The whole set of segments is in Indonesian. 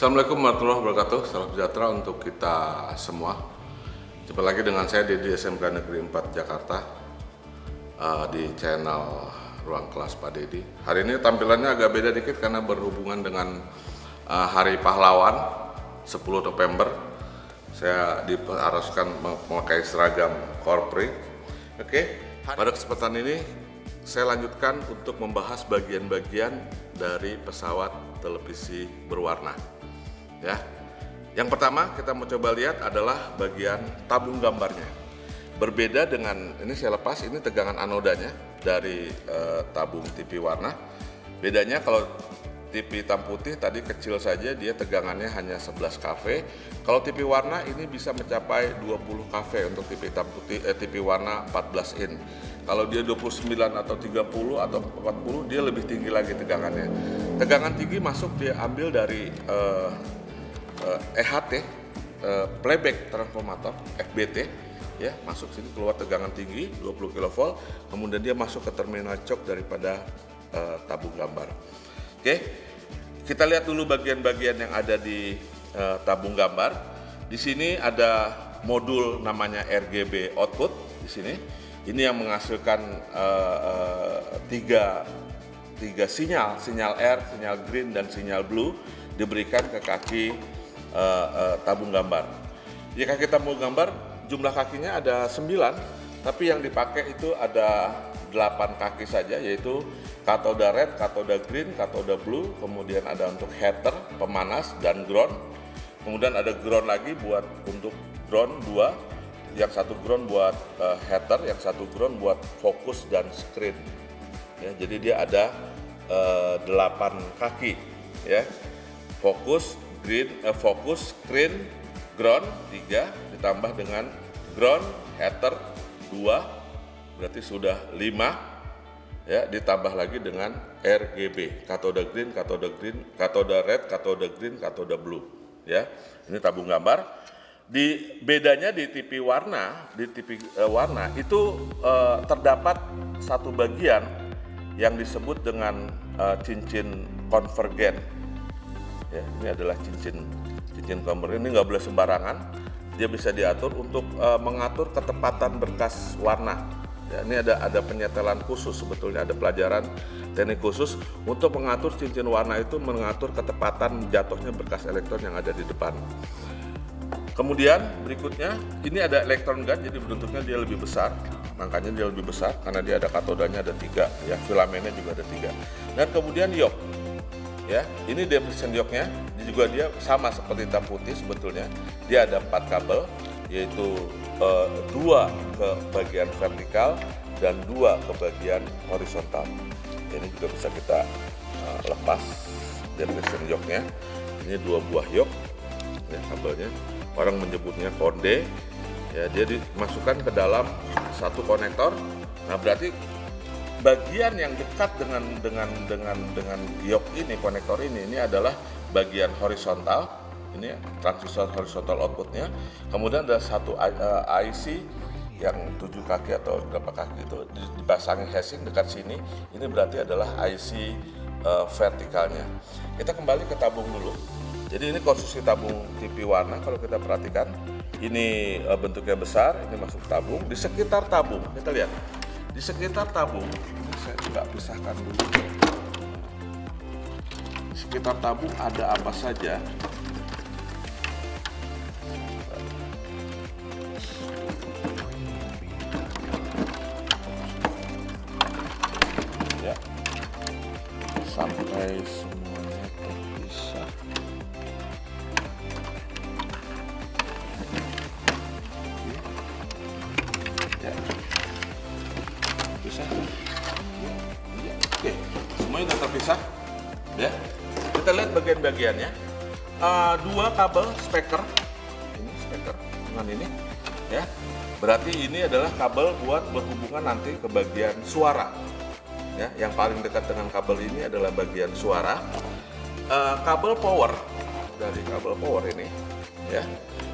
Assalamualaikum warahmatullahi wabarakatuh. Salam sejahtera untuk kita semua. Jumpa lagi dengan saya Dedi SMK Negeri 4 Jakarta di channel Ruang Kelas Pak Dedi. Hari ini tampilannya agak beda dikit karena berhubungan dengan Hari Pahlawan 10 November. Saya diharuskan memakai seragam korpri. Oke, pada kesempatan ini saya lanjutkan untuk membahas bagian-bagian dari pesawat televisi berwarna. Ya, yang pertama kita mau coba lihat adalah bagian tabung gambarnya. Berbeda dengan ini, saya lepas, ini tegangan anodanya dari tabung TV warna. Bedanya kalau TV hitam putih tadi kecil saja, dia tegangannya hanya 11 kV. Kalau TV warna ini bisa mencapai 20 kV untuk TV hitam putih, TV warna 14 in. Kalau dia 29 atau 30 atau 40, dia lebih tinggi lagi tegangannya. Tegangan tinggi masuk dia ambil dari EHT, playback transformator, FBT, ya, masuk sini keluar tegangan tinggi 20 kV, kemudian dia masuk ke terminal cok daripada tabung gambar. Oke, kita lihat dulu bagian-bagian yang ada di tabung gambar. Di sini ada modul namanya RGB output di sini. Ini yang menghasilkan tiga sinyal R, sinyal green, dan sinyal blue diberikan ke kaki tabung gambar. Di kaki tabung gambar jumlah kakinya ada 9, tapi yang dipakai itu ada 8 kaki saja, yaitu katoda red, katoda green, katoda blue, kemudian ada untuk heater, pemanas, dan ground. Kemudian ada ground lagi buat untuk ground 2, yang satu ground buat heater, yang satu ground buat fokus dan screen. Ya, jadi dia ada 8 kaki, ya. Fokus, screen, ground 3, ditambah dengan ground, heater 2, berarti sudah 5, ya, ditambah lagi dengan RGB, katoda green, katoda red, katoda green, katoda blue, ya. Ini tabung gambar. Bedanya di TV warna, warna itu terdapat satu bagian yang disebut dengan cincin konvergen. Ya, ini adalah cincin konvergen. Ini nggak boleh sembarangan. Dia bisa diatur untuk mengatur ketepatan berkas warna. Ya, ini ada penyetelan khusus, sebetulnya ada pelajaran teknik khusus untuk mengatur cincin warna itu, mengatur ketepatan jatuhnya berkas elektron yang ada di depan. Kemudian berikutnya ini ada elektron guard, jadi bentuknya dia lebih besar, makanya dia lebih besar karena dia ada katodanya ada 3, ya, filamennya juga ada 3. Dan kemudian yok. Ya, ini deposition yoke-nya juga dia sama seperti hitam putih sebetulnya. Dia ada 4 kabel, yaitu 2 ke bagian vertikal dan 2 ke bagian horizontal. Ini juga bisa kita lepas deposition yoke-nya. Ini 2 buah yoke, ya, kabelnya. Orang menyebutnya konde. Ya, dia dimasukkan ke dalam satu konektor. Nah, berarti bagian yang dekat dengan yok ini, konektor ini adalah bagian horizontal. Ini transistor horizontal outputnya. Kemudian ada satu IC yang 7 kaki atau berapa kaki itu dipasangi casing dekat sini. Ini berarti adalah IC vertikalnya. Kita kembali ke tabung dulu. Jadi ini konstruksi tabung TV warna. Kalau kita perhatikan, ini bentuknya besar, ini masuk tabung. Di sekitar tabung, kita lihat. Di sekitar tabung, ini saya juga pisahkan dulu. Di sekitar tabung ada apa saja? Ya, sampai semuanya terpisah. Ya. Bisa. Ya. Oke, semuanya sudah terpisah. Ya, kita lihat bagian-bagiannya. 2 kabel speaker, ini speaker dengan ini, ya. Berarti ini adalah kabel buat berhubungan nanti ke bagian suara. Ya, yang paling dekat dengan kabel ini adalah bagian suara. Kabel power dari kabel power ini, ya,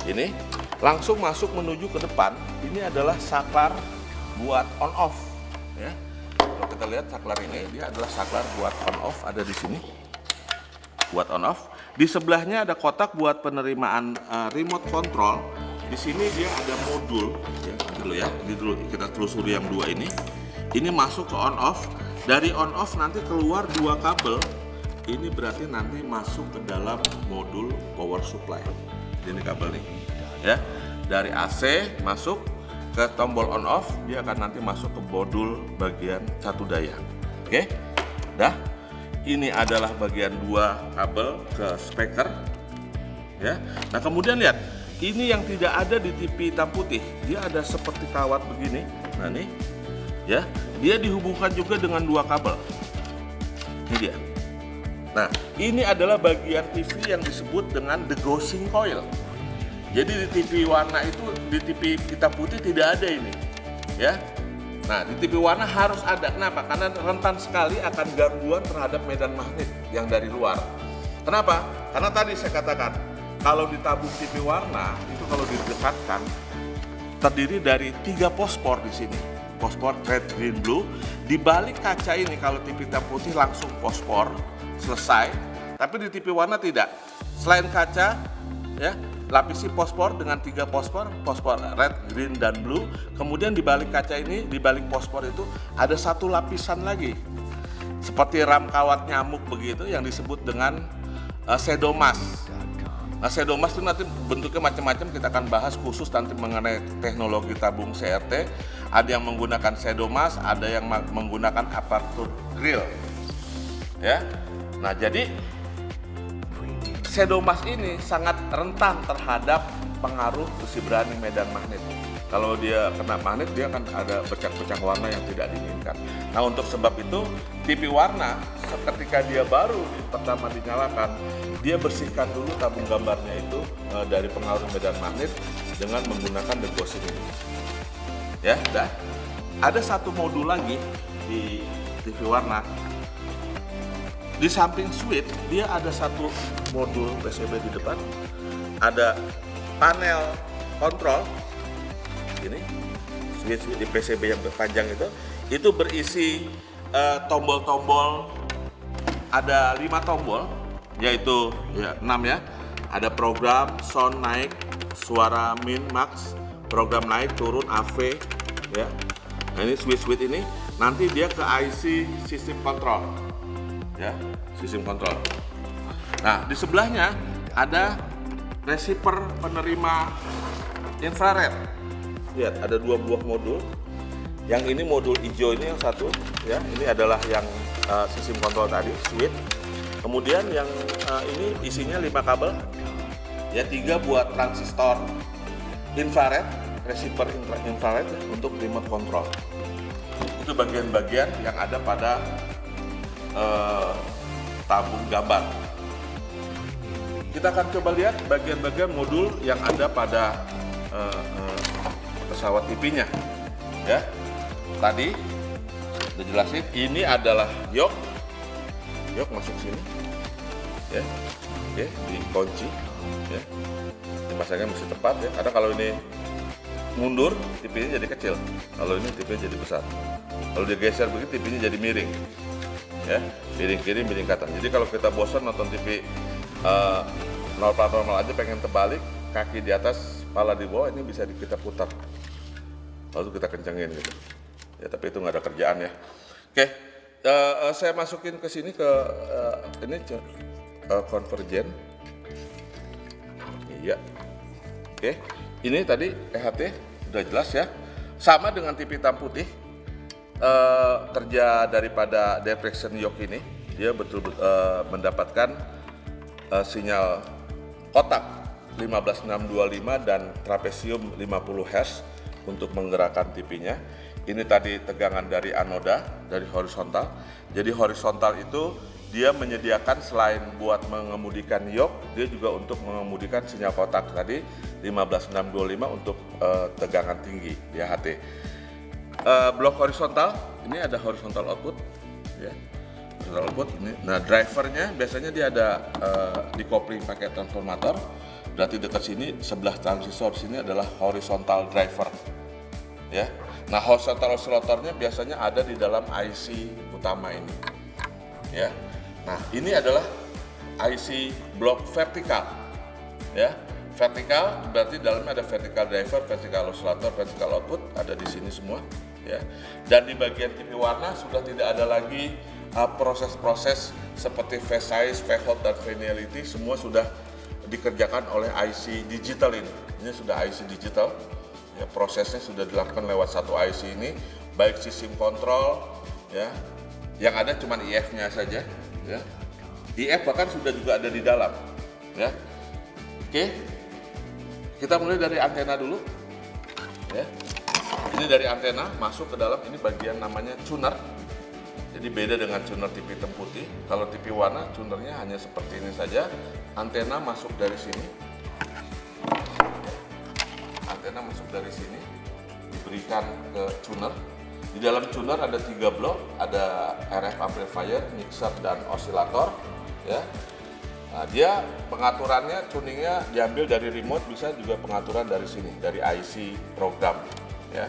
ini langsung masuk menuju ke depan. Ini adalah saklar buat on off, ya. Kalau kita lihat saklar ini, dia adalah saklar buat on off, ada di sini buat on off. Di sebelahnya ada kotak buat penerimaan remote control. Di sini dia ada modul, ya, dulu ya. Ini dulu kita telusuri yang dua ini. Ini masuk ke on off. Dari on off nanti keluar dua kabel. Ini berarti nanti masuk ke dalam modul power supply. Ini kabel nih, ya. Dari AC masuk ke tombol on off, dia akan nanti masuk ke modul bagian satu daya. Oke, dah. Ini adalah bagian dua kabel ke speaker, ya. Nah kemudian lihat, ini yang tidak ada di TV hitam putih, dia ada seperti kawat begini. Nah nih, ya, dia dihubungkan juga dengan dua kabel. Ini dia. Nah, ini adalah bagian TV yang disebut dengan degaussing coil. Jadi di TV warna itu, di TV hitam putih tidak ada ini, ya. Nah, di TV warna harus ada. Kenapa? Karena rentan sekali akan gangguan terhadap medan magnet yang dari luar. Kenapa? Karena tadi saya katakan, kalau ditabung TV warna itu kalau didekatkan terdiri dari 3 pospor di sini. Pospor red, green, blue. Di balik kaca ini kalau TV hitam putih langsung pospor, selesai. Tapi di TV warna tidak. Selain kaca, ya, lapisi pospor dengan 3 pospor red, green, dan blue. Kemudian di balik kaca ini, di balik pospor itu ada satu lapisan lagi, seperti ram kawat nyamuk begitu, yang disebut dengan sedomas. Nah, sedomas itu nanti bentuknya macam-macam, kita akan bahas khusus nanti mengenai teknologi tabung CRT. Ada yang menggunakan sedomas, ada yang menggunakan aperture grill, ya. Nah, jadi sedomas ini sangat rentan terhadap pengaruh besi berani medan magnet. Kalau dia kena magnet, dia akan ada bercak-bercak warna yang tidak diinginkan. Nah, untuk sebab itu TV warna ketika dia baru pertama dinyalakan, dia bersihkan dulu tabung gambarnya itu dari pengaruh medan magnet dengan menggunakan degaussing ini. Ya, dah. Ada satu modul lagi di TV warna. Di samping switch, dia ada satu modul PCB di depan, ada panel kontrol, ini switch di PCB yang panjang itu berisi tombol-tombol, ada 5 tombol, yaitu ya, 6 ya, ada program, sound naik, suara min, max, program naik, turun, AV, ya. Nah ini switch ini, nanti dia ke IC sistem kontrol. Ya, sistem kontrol. Nah, di sebelahnya ada receiver penerima infrared. Lihat, ada 2 buah modul. Yang ini modul hijau ini yang satu, ya. Ini adalah yang sistem kontrol tadi, switch. Kemudian yang ini isinya 5 kabel. Ya, 3 buat transistor infrared, receiver infrared ya, untuk remote control. Itu bagian-bagian yang ada pada tabung gambar. Kita akan coba lihat bagian-bagian modul yang ada pada pesawat TV-nya. Ya, tadi sudah jelasin. Ini adalah yok masuk sini. Ya, oke, dikunci. Ya, dimasangnya mesti tepat ya. Karena kalau ini mundur, TV-nya jadi kecil. Kalau ini TV-nya jadi besar. Kalau digeser begitu, TV-nya jadi miring. Ya, miring kiri, miring kanan. Jadi kalau kita bosan nonton TV normal aja, pengen terbalik, kaki di atas, kepala di bawah, ini bisa kita putar. Lalu kita kencengin gitu. Ya, tapi itu nggak ada kerjaan ya. Oke, saya masukin ke sini ke ini konvergen. Iya. Oke, ini tadi EHT sudah jelas ya. Sama dengan TV hitam putih. Kerja daripada deflection yoke ini, dia betul-betul mendapatkan sinyal kotak 15625 dan trapesium 50 Hz untuk menggerakkan TV-nya. Ini tadi tegangan dari anoda, dari horizontal. Jadi horizontal itu dia menyediakan selain buat mengemudikan yoke, dia juga untuk mengemudikan sinyal kotak tadi 15625 untuk tegangan tinggi di AHT. Blok horizontal, ini ada horizontal output, ya, horizontal output ini. Nah, drivernya biasanya dia ada dikopling pakai transformator. Berarti dekat sini sebelah transistor sini adalah horizontal driver, ya. Nah, horizontal oscillatornya biasanya ada di dalam IC utama ini, ya. Nah, ini adalah IC blok vertikal. Ya, vertikal berarti dalamnya ada vertical driver, vertical oscillator, vertical output, ada di sini semua. Ya, dan di bagian TV warna sudah tidak ada lagi proses-proses seperti phase size, phase hold, dan finality, semua sudah dikerjakan oleh IC digital ini. Ini sudah IC digital. Ya, prosesnya sudah dilakukan lewat satu IC ini, baik sistem kontrol, ya, yang ada cuma IF-nya saja, ya. IF bahkan sudah juga ada di dalam, ya. Oke, kita mulai dari antena dulu, ya. Ini dari antena masuk ke dalam, ini bagian namanya tuner. Jadi beda dengan tuner TV hitam putih. Kalau TV warna, tunernya hanya seperti ini saja. Antena masuk dari sini. Antena masuk dari sini, diberikan ke tuner. Di dalam tuner ada 3 blok, ada RF amplifier, mixer, dan osilator. Ya, nah, dia pengaturannya, tuningnya diambil dari remote, bisa juga pengaturan dari sini, dari IC program. Ya,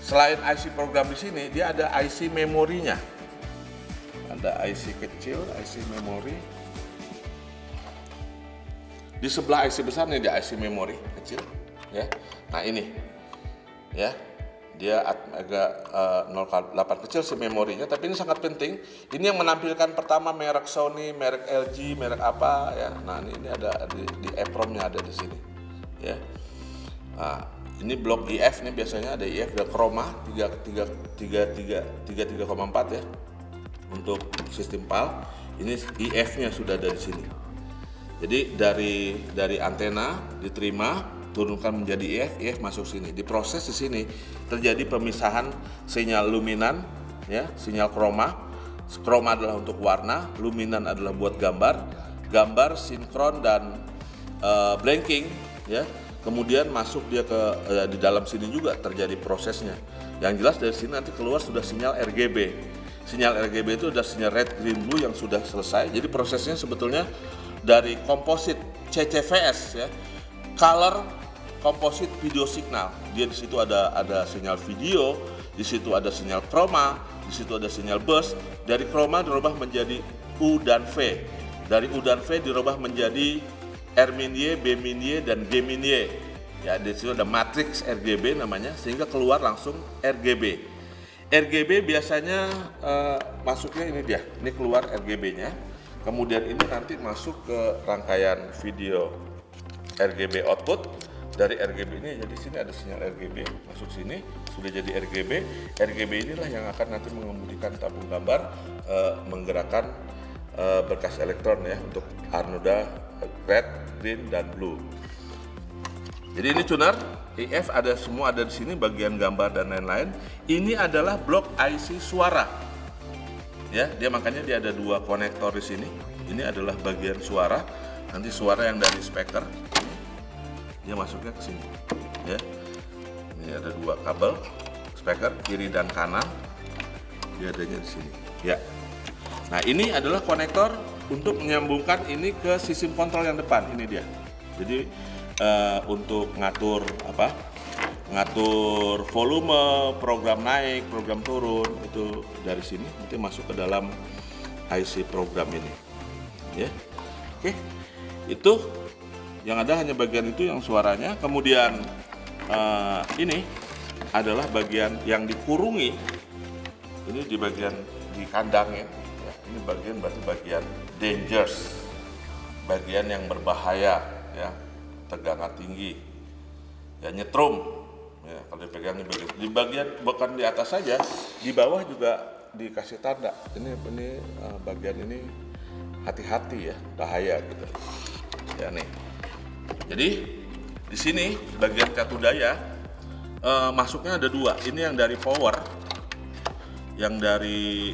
selain IC program di sini, dia ada IC memorinya. Ada IC kecil, IC memori. Di sebelah IC besar nih, ada IC memori kecil. Ya, nah ini, ya, dia agak 0,8 kecil sih memorinya, tapi ini sangat penting. Ini yang menampilkan pertama merek Sony, merek LG, merek apa, ya. Nah ini ada di EEPROM-nya ada di sini, ya. Nah, ini blok IF nih, biasanya ada IF, ada chroma 33,4 ya. Untuk sistem PAL, ini IF-nya sudah ada di sini. Jadi dari antena diterima, turunkan menjadi IF masuk sini, diproses di sini, terjadi pemisahan sinyal luminan, ya, sinyal chroma. Chroma adalah untuk warna, luminan adalah buat gambar sinkron dan blanking, ya. Kemudian masuk dia ke di dalam sini juga terjadi prosesnya. Yang jelas dari sini nanti keluar sudah sinyal RGB. Sinyal RGB itu ada sinyal red, green, blue yang sudah selesai. Jadi prosesnya sebetulnya dari komposit CCVS, ya, color komposit video signal. Dia di situ ada sinyal video, di situ ada sinyal chroma, di situ ada sinyal burst. Dari chroma dirubah menjadi U dan V. Dari U dan V dirubah menjadi R-Y, B-Y, dan G-Y. Ya, di situ ada matriks RGB namanya, sehingga keluar langsung RGB. RGB biasanya masuknya ini dia, ini keluar RGB-nya. Kemudian ini nanti masuk ke rangkaian video RGB output. Dari RGB ini, jadi sini ada sinyal RGB masuk sini, sudah jadi RGB. RGB inilah yang akan nanti mengemudikan tabung gambar, menggerakkan berkas elektron, ya, untuk anoda red, green, dan blue. Jadi ini tuner IF, ada semua ada di sini, bagian gambar dan lain-lain. Ini adalah blok IC suara, ya. Dia makanya dia ada 2 konektor di sini. Ini adalah bagian suara. Nanti suara yang dari speaker, dia masuknya ke sini, ya. Ini ada 2 kabel speaker kiri dan kanan, dia adanya di sini, ya. Nah ini adalah konektor untuk menyambungkan ini ke sistem kontrol yang depan, ini dia. Jadi untuk ngatur ngatur volume, program naik, program turun, itu dari sini nanti masuk ke dalam IC program ini, ya. Oke, itu yang ada hanya bagian itu yang suaranya. Kemudian ini adalah bagian yang dikurungi. Ini di bagian di kandangnya. Ya, ini bagian berarti bagian dangerous, bagian yang berbahaya, ya, tegangan tinggi, ya, nyetrum. Ya, kalau dipegang di bagian bukan di atas saja, di bawah juga dikasih tanda. Ini bagian ini hati-hati, ya, bahaya gitu. Ya nih. Jadi di sini bagian catu daya masuknya ada 2. Ini yang dari power, yang dari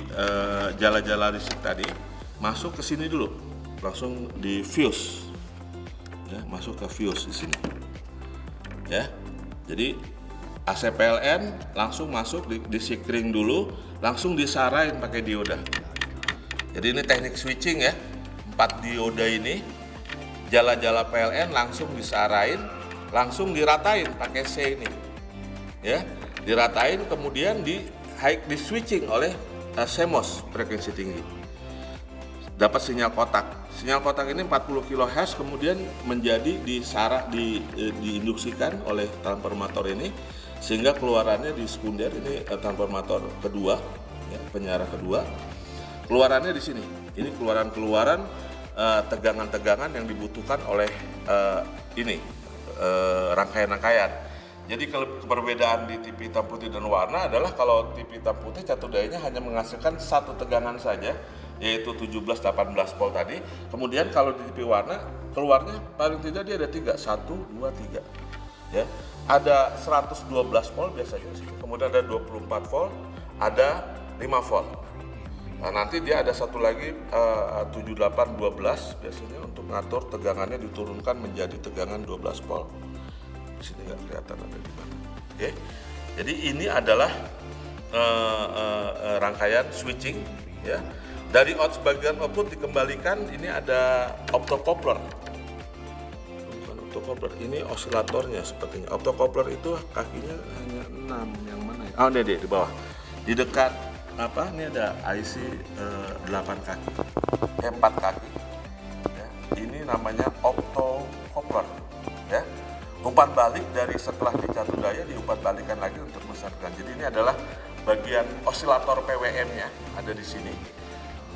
jala-jala listrik tadi, masuk ke sini dulu, langsung di fuse, ya, masuk ke fuse di sini, ya. Jadi AC PLN langsung masuk di sikring dulu, langsung disarain pakai dioda. Jadi ini teknik switching, ya, 4 dioda ini. Jala-jala PLN langsung disarain, langsung diratain pakai C ini, ya, diratain, kemudian di switching oleh CMOS frekuensi tinggi, dapat sinyal kotak. Sinyal kotak ini 40 kHz kemudian menjadi diinduksikan oleh transformator ini sehingga keluarannya di sekunder ini transformator kedua, ya, penyara kedua. Keluarannya di sini. Ini keluaran-keluaran tegangan-tegangan yang dibutuhkan oleh rangkaian-rangkaian. Jadi kalau perbedaan di TV hitam putih dan warna adalah kalau TV hitam putih catu dayanya hanya menghasilkan satu tegangan saja, yaitu 17-18 volt tadi. Kemudian kalau di TV warna keluarnya paling tidak dia ada 3, 1, 2, 3. Ya. Ada 112 volt biasanya, kemudian ada 24 volt, ada 5 volt. Nah, nanti dia ada satu lagi 7812 biasanya untuk ngatur tegangannya diturunkan menjadi tegangan 12 volt. Di sini nggak kelihatan ada di mana. Oke. Jadi ini adalah rangkaian switching, ya. Dari bagian output dikembalikan ini ada optocoupler. Bukan optocoupler, ini osilatornya sepertinya. Optocoupler itu kakinya hanya 6, yang mana ya? Oh, ini di bawah. Di dekat ini ada IC 8 kaki, 4 kaki. Ya. Ini namanya optocoupler, ya. Umpan balik dari setelah dicatu daya diumpan balikan lagi untuk membesarkan. Jadi ini adalah bagian osilator PWM-nya ada di sini.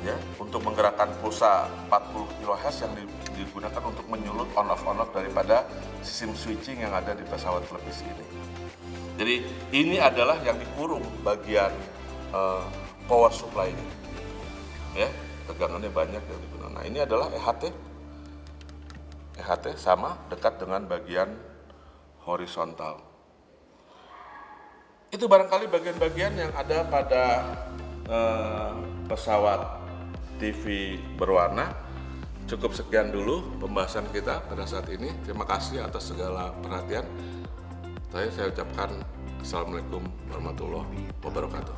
Ya, untuk menggerakkan pulsa 40 kHz yang digunakan untuk menyulut on-off daripada sistem switching yang ada di pesawat televisi ini. Jadi ini adalah yang dikurung bagian power supply-nya. Ya, tegangannya banyak yang digunakan. Nah, ini adalah EHT. EHT sama dekat dengan bagian horizontal. Itu barangkali bagian-bagian yang ada pada pesawat TV berwarna. Cukup sekian dulu pembahasan kita pada saat ini. Terima kasih atas segala perhatian. Saya ucapkan Assalamualaikum warahmatullahi wabarakatuh.